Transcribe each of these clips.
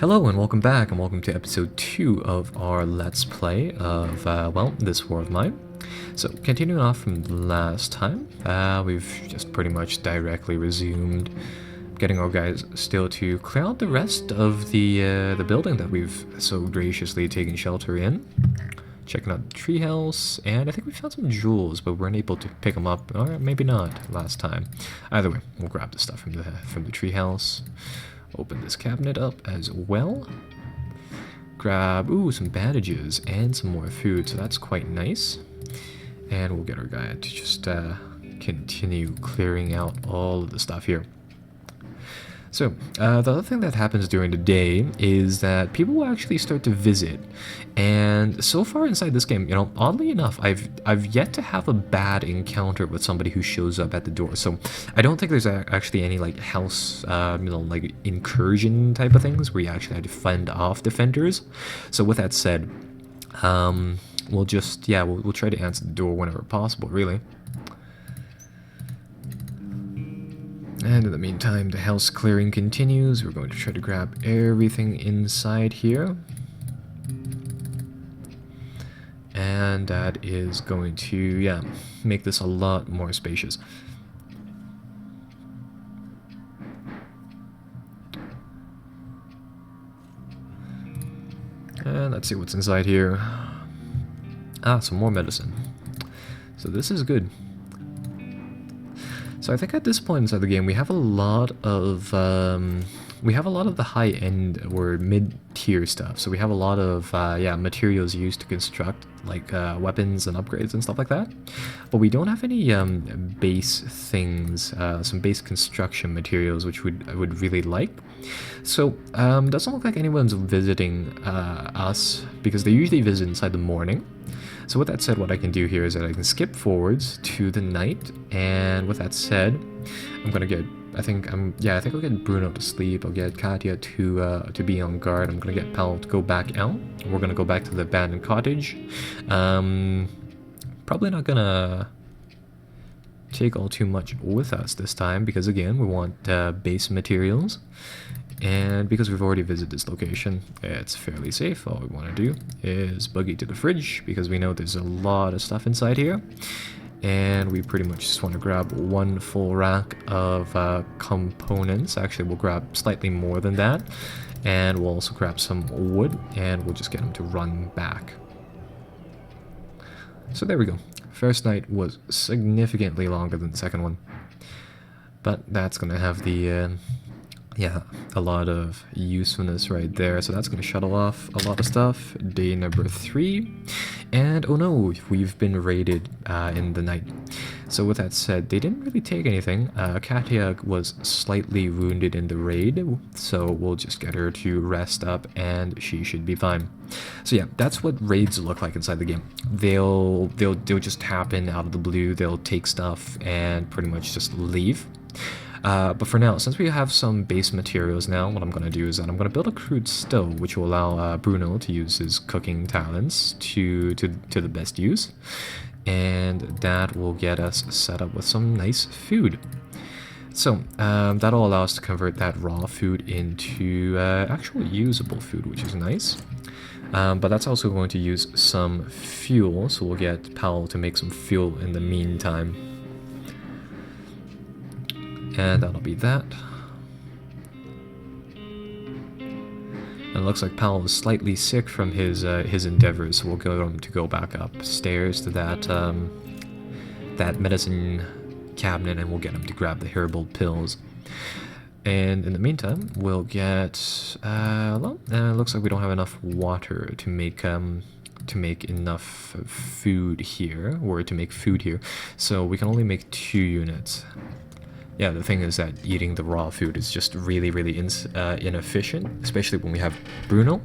Hello and welcome back, and welcome to episode 2 of our Let's Play of, well, This War of Mine. So, continuing off from last time, we've just pretty much directly resumed getting our guys still to clear out the rest of the building that we've so graciously taken shelter in. Checking out the treehouse, and I think we found some jewels, but weren't able to pick them up, or maybe not last time. Either way, we'll grab the stuff from the treehouse. Open this cabinet up as well. Grab, some bandages and some more food, so that's quite nice. And we'll get our guy to just continue clearing out all of the stuff here. So, the other thing that happens during the day is that people will actually start to visit. And so far inside this game, oddly enough, I've yet to have a bad encounter with somebody who shows up at the door. So, I don't think there's actually any, like, house, like, incursion type of things where you actually have to fend off defenders. So, with that said, we'll just, we'll try to answer the door whenever possible, really. And in the meantime, the house clearing continues. We're going to try to grab everything inside here. And that is going to, make this a lot more spacious. And let's see what's inside here. Some more medicine. So this is good. So I think at this point inside the game, we have a lot of the high-end or mid-tier stuff. So we have a lot of materials used to construct like weapons and upgrades and stuff like that. But we don't have any base things, some base construction materials, which I would really like. So doesn't look like anyone's visiting us because they usually visit inside the morning. So with that said, what I can do here is that I can skip forwards to the night, and with that said, I'm gonna get, I think I'll get Bruno to sleep, I'll get Katya to be on guard, I'm gonna get Pal to go back out, we're gonna go back to the abandoned cottage. Probably not gonna take all too much with us this time, because again, we want base materials. And because we've already visited this location, it's fairly safe. All we want to do is buggy to the fridge, because we know there's a lot of stuff inside here. And we pretty much just want to grab one full rack of components. Actually, we'll grab slightly more than that. And we'll also grab some wood, and we'll just get them to run back. So there we go. First night was significantly longer than the second one. But that's going to have the... a lot of usefulness right there. So that's going to shuttle off a lot of stuff. Day number 3. And oh no, we've been raided in the night. So with that said, they didn't really take anything. Katya was slightly wounded in the raid, so we'll just get her to rest up and she should be fine. So yeah, that's what raids look like inside the game. They'll just happen out of the blue. They'll take stuff and pretty much just leave. But for now, since we have some base materials now, what I'm going to do is that I'm going to build a crude stove, which will allow Bruno to use his cooking talents to the best use. And that will get us set up with some nice food. So, that'll allow us to convert that raw food into actual usable food, which is nice. But that's also going to use some fuel, so we'll get Powell to make some fuel in the meantime. And that'll be that. And it looks like Powell is slightly sick from his endeavors, so we'll get him to go back upstairs to that that medicine cabinet, and we'll get him to grab the herbal pills. And in the meantime, we'll get it looks like we don't have enough water to make enough food here, or to make food here, so we can only make 2 units. Yeah, the thing is that eating the raw food is just really, really inefficient, especially when we have Bruno.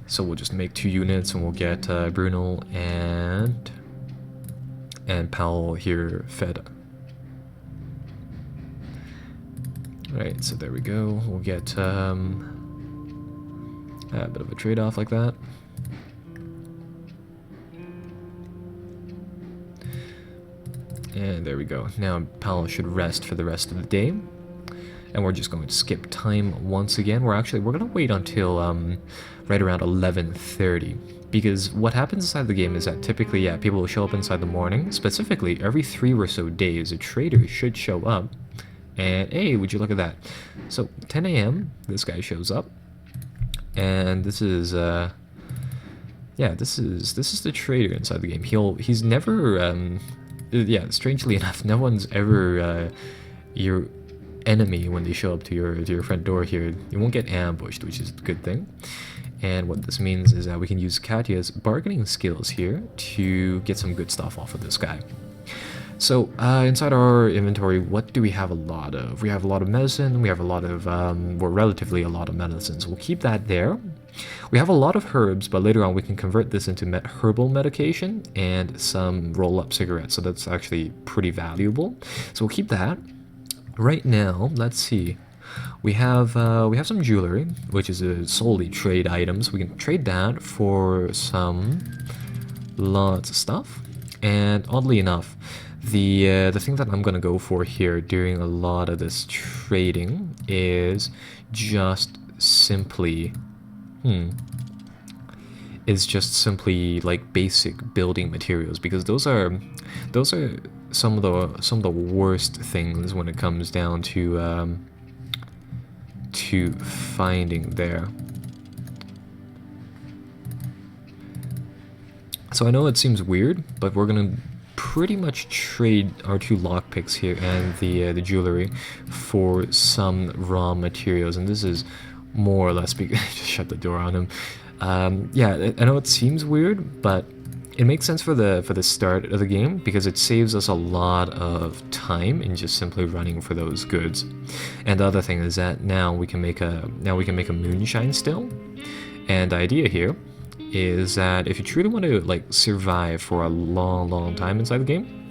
So we'll just make 2 units, and we'll get Bruno and Powell here fed. Right, so there we go. We'll get a bit of a trade-off like that. And there we go. Now Powell should rest for the rest of the day. And we're just going to skip time once again. We're going to wait until right around 11:30. Because what happens inside the game is that typically, yeah, people will show up inside the morning. Specifically, every 3 or so days, a trader should show up. And hey, would you look at that? So 10 a.m. this guy shows up. And this is yeah, this is the trader inside the game. He's never yeah, strangely enough, no one's ever your enemy when they show up to your front door here. You won't get ambushed, which is a good thing. And what this means is that we can use Katya's bargaining skills here to get some good stuff off of this guy. So inside our inventory, what do we have a lot of? We have a lot of medicine. We have a lot of, well, relatively a lot of medicines. We'll keep that there. We have a lot of herbs, but later on we can convert this into herbal medication and some roll-up cigarettes. So that's actually pretty valuable. So we'll keep that. Right now, let's see. We have some jewelry, which is solely trade items. We can trade that for some lots of stuff. And oddly enough, the thing that I'm gonna go for here during a lot of this trading is just simply like basic building materials, because those are some of the worst things when it comes down to finding there. So I know it seems weird, but we're gonna pretty much trade our 2 lockpicks here and the jewelry for some raw materials, and this is more or less just shut the door on him. Yeah, I know it seems weird, but it makes sense for the start of the game, because it saves us a lot of time in just simply running for those goods. And the other thing is that now we can make a moonshine still. And the idea here is that if you truly want to like survive for a long time inside the game,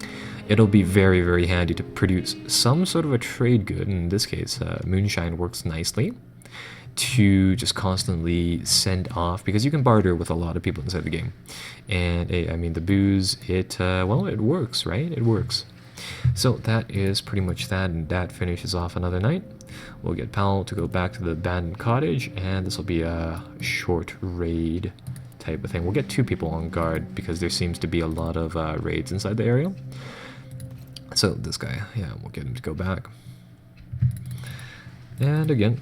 it'll be very handy to produce some sort of a trade good. In this case, moonshine works nicely to just constantly send off, because you can barter with a lot of people inside the game. And I mean, the booze, well, it works, right? It works. So that is pretty much that, and that finishes off another night. We'll get Powell to go back to the abandoned cottage, and this will be a short raid type of thing. We'll get 2 people on guard because there seems to be a lot of raids inside the area. So this guy, yeah, we'll get him to go back. And again,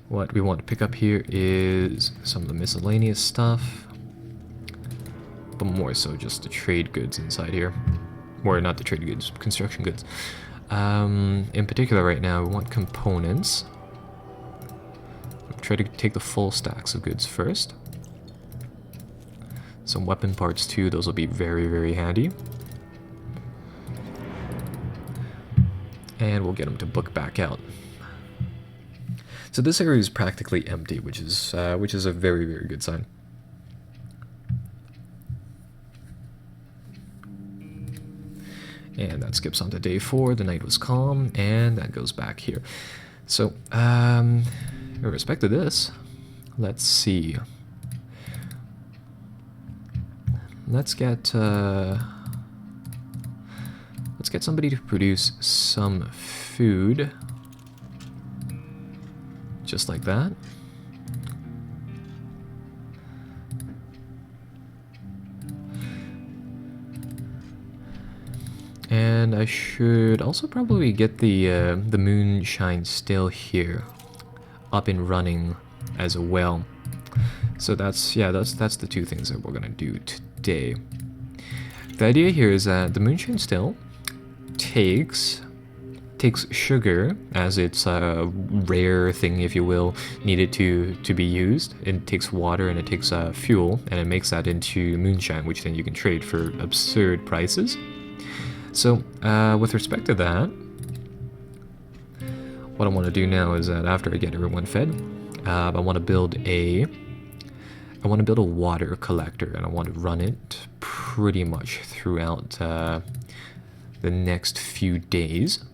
what we want to pick up here is some of the miscellaneous stuff, but more so just the trade goods inside here. Or not the trade goods, construction goods. In particular right now, we want components. We'll try to take the full stacks of goods first. Some weapon parts too, those will be very handy. And we'll get them to book back out. So this area is practically empty, which is a very good sign. And that skips on to day 4. The night was calm, and that goes back here. So, in respect to this, let's see. Let's get somebody to produce some food. Just like that. And I should also probably get the moonshine still here up and running as well. So that's the 2 things that we're gonna do today. The idea here is that the moonshine still takes sugar as its rare thing, if you will, needed to be used. It takes water and it takes fuel, and it makes that into moonshine, which then you can trade for absurd prices. So with respect to that, what I want to do now is that after I get everyone fed, I want to build a water collector, and I want to run it pretty much throughout the next few days.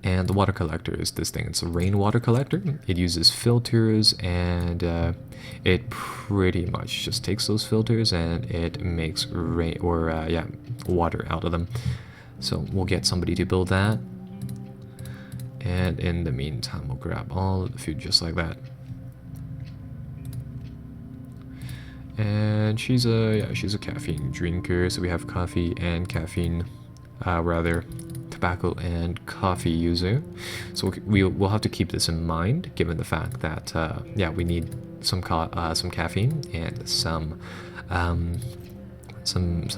And the water collector is this thing. It's a rainwater collector. It uses filters, and it pretty much just takes those filters and it makes water out of them. So we'll get somebody to build that. And in the meantime, we'll grab all of the food just like that. And she's a caffeine drinker, so we have coffee and caffeine, rather tobacco and coffee user. So we'll have to keep this in mind, given the fact that yeah, we need some caffeine and some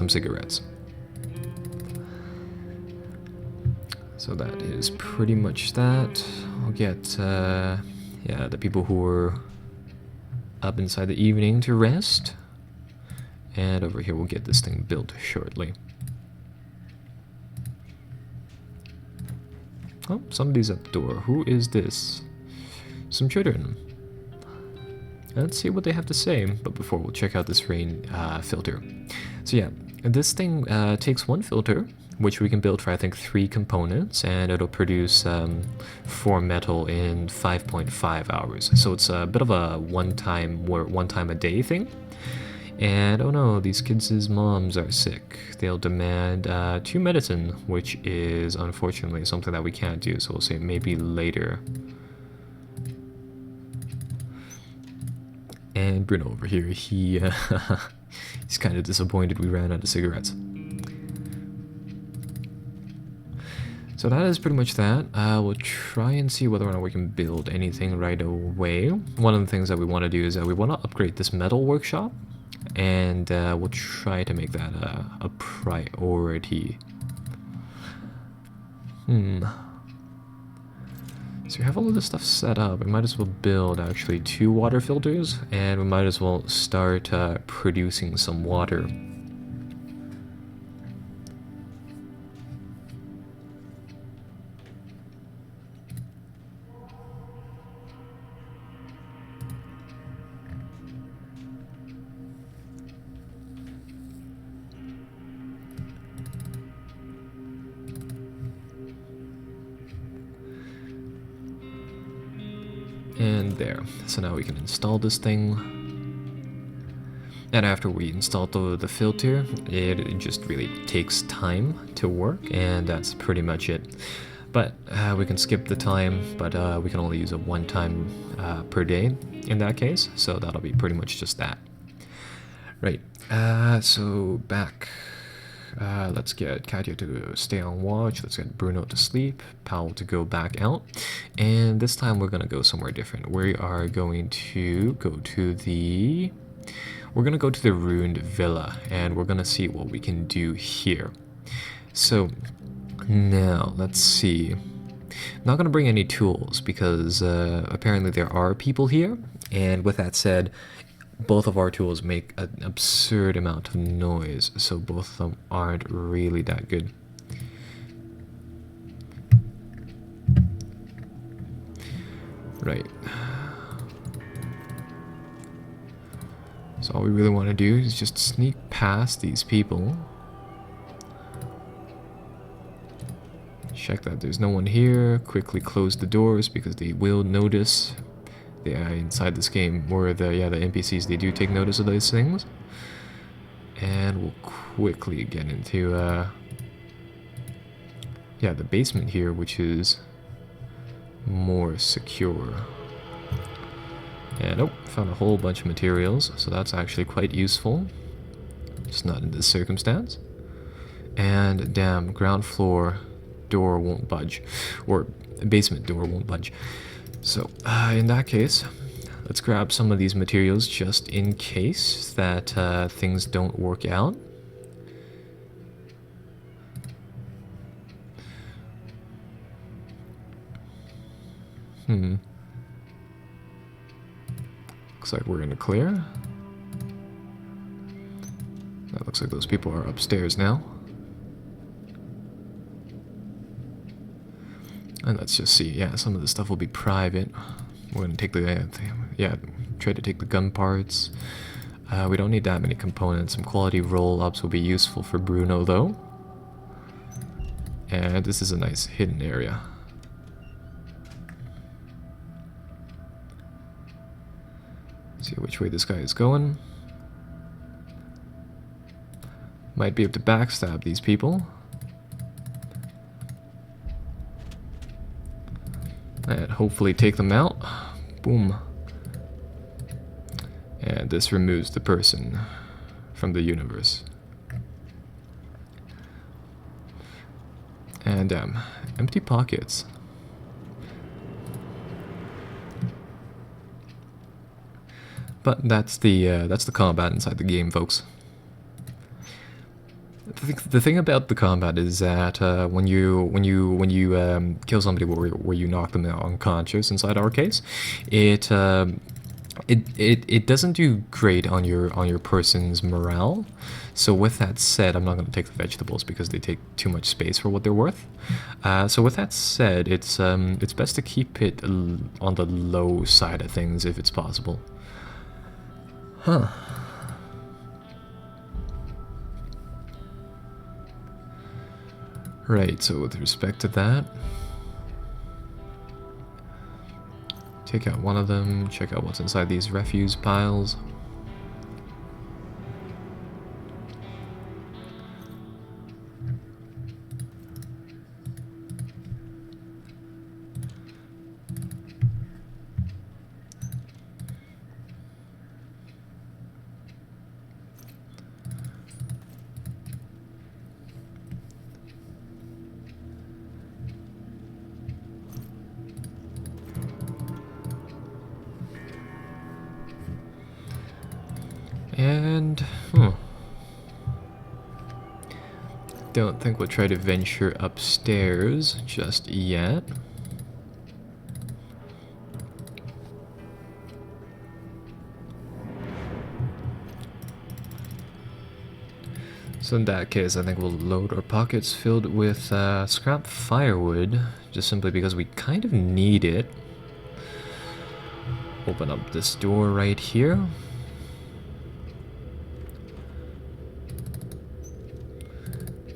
cigarettes. So that is pretty much that. I'll get yeah, the people who are up inside the evening to rest, and over here we'll get this thing built shortly. Oh, somebody's at the door. Who is this? Some children. Let's see what they have to say, but before we'll check out this rain filter. So yeah, this thing takes one filter, which we can build for I think 3 components, and it'll produce 4 metal in 5.5 hours. So it's a bit of a one time a day thing. And oh no, these kids' moms are sick. They'll demand 2 medicine, which is unfortunately something that we can't do, so we'll say maybe later. And Bruno over here, he's kind of disappointed we ran out of cigarettes. So that is pretty much that. We'll try and see whether or not we can build anything right away. One of the things that we want to do is that we want to upgrade this metal workshop, and we'll try to make that a priority. So we have all of this stuff set up. We might as well build actually 2 water filters, and we might as well start producing some water. And there. So now we can install this thing. And after we install the filter, it just really takes time to work, and that's pretty much it. But we can skip the time, but we can only use it 1 time per day in that case, so that'll be pretty much just that. Right, so back. Let's get Katya to stay on watch, let's get Bruno to sleep, Powell to go back out, and this time we're gonna go somewhere different. We are going to go to the... We're gonna go to the ruined villa, and we're gonna see what we can do here. So, now, let's see. I'm not gonna bring any tools, because apparently there are people here, and with that said, both of our tools make an absurd amount of noise, so both of them aren't really that good. Right. So all we really want to do is just sneak past these people. Check that there's no one here, quickly close the doors because they will notice. Yeah, inside this game, where the NPCs, they do take notice of those things. And we'll quickly get into the basement here, which is more secure. And oh, found a whole bunch of materials, so that's actually quite useful. Just not in this circumstance. And damn, ground floor door won't budge, or basement door won't budge. So, in that case, let's grab some of these materials just in case that things don't work out. Looks like we're in the clear. That looks like those people are upstairs now. And let's just see, yeah, some of the stuff will be private. We're gonna take the, try to take the gun parts. We don't need that many components. Some quality roll-ups will be useful for Bruno, though. And this is a nice hidden area. See which way this guy is going. Might be able to backstab these people. hopefully take them out. Boom. And this removes the person from the universe. And empty pockets. But that's the combat inside the game, folks. The thing about the combat is that when you kill somebody where you knock them unconscious, inside our case, it doesn't do great on your person's morale. So with that said, I'm not going to take the vegetables because they take too much space for what they're worth. So with that said, it's best to keep it on the low side of things if it's possible. Huh. Right, so with respect to that, take out one of them, check out what's inside these refuse piles. And, don't think we'll try to venture upstairs just yet. So in that case, I think we'll load our pockets filled with scrap firewood, just simply because we kind of need it. Open up this door right here.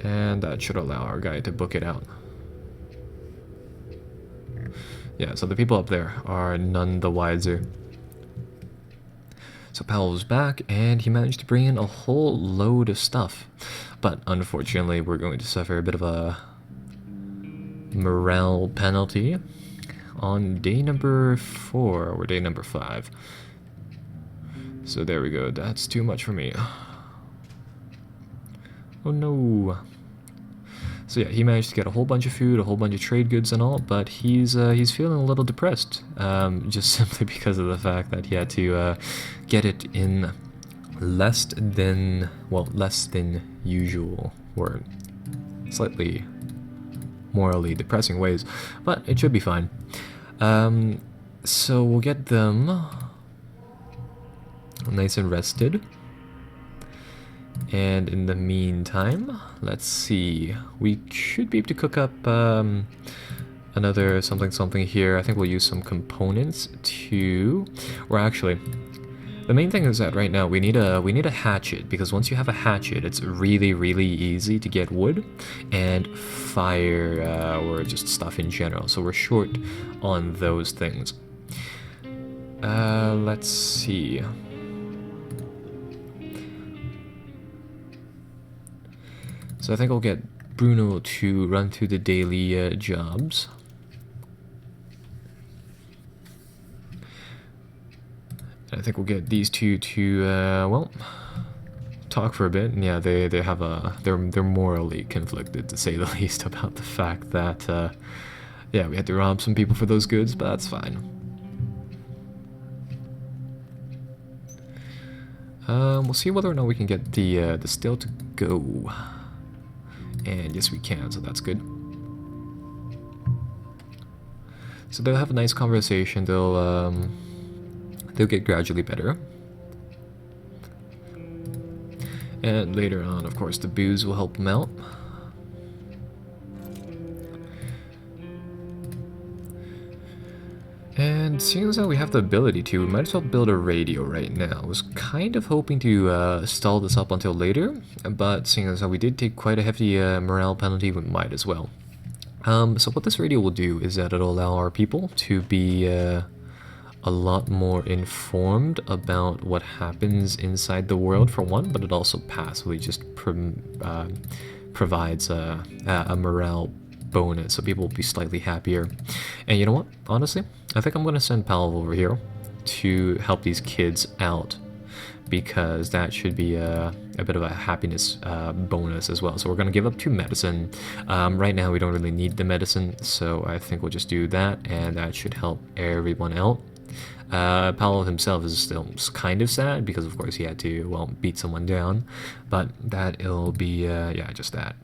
And that should allow our guy to book it out. Yeah, so the people up there are none the wiser. So Powell's back, and he managed to bring in a whole load of stuff. But unfortunately, we're going to suffer a bit of a morale penalty on day number 4, or day number 5. So there we go, that's too much for me. Oh no. So yeah, he managed to get a whole bunch of food, a whole bunch of trade goods and all, but he's feeling a little depressed, just simply because of the fact that he had to get it in less than usual, or slightly morally depressing ways, but it should be fine. So we'll get them nice and rested. And in the meantime, let's see, we should be able to cook up another something here. I think we'll use some components to, or actually, the main thing is that right now we need a hatchet, because once you have a hatchet, it's really easy to get wood and fire or just stuff in general. So we're short on those things. Let's see. So I think I'll get Bruno to run through the daily jobs. And I think we'll get these two to, well, talk for a bit. And yeah, they have they're morally conflicted, to say the least, about the fact that, yeah, we had to rob some people for those goods, but that's fine. We'll see whether or not we can get the still to go. And yes, we can, so that's good. So they'll have a nice conversation. They'll get gradually better. And later on, of course, the booze will help them out. And seeing as how we have the ability to, we might as well build a radio right now. I was kind of hoping to stall this up until later, but seeing as how we did take quite a hefty morale penalty, we might as well. So what this radio will do is that it'll allow our people to be a lot more informed about what happens inside the world, for one, but it also passively just provides a morale bonus, so people will be slightly happier. And you know what? Honestly, I think I'm gonna send Pal over here to help these kids out, because that should be a bit of a happiness bonus as well. So we're going to give up 2 medicine. Right now we don't really need the medicine, so I think we'll just do that, and that should help everyone out. Paolo himself is still kind of sad, because of course he had to, well, beat someone down, but that it'll be, yeah, just that.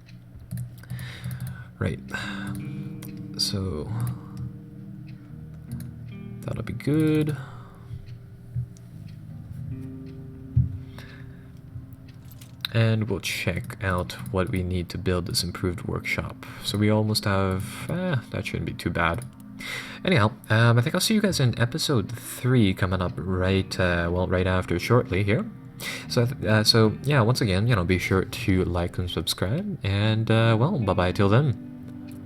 Right. So that'll be good. And we'll check out what we need to build this improved workshop. So we almost have, that shouldn't be too bad. Anyhow, I think I'll see you guys in episode 3 coming up right, well, right after, shortly here. So, yeah, once again, be sure to like and subscribe, and, well, bye-bye till then.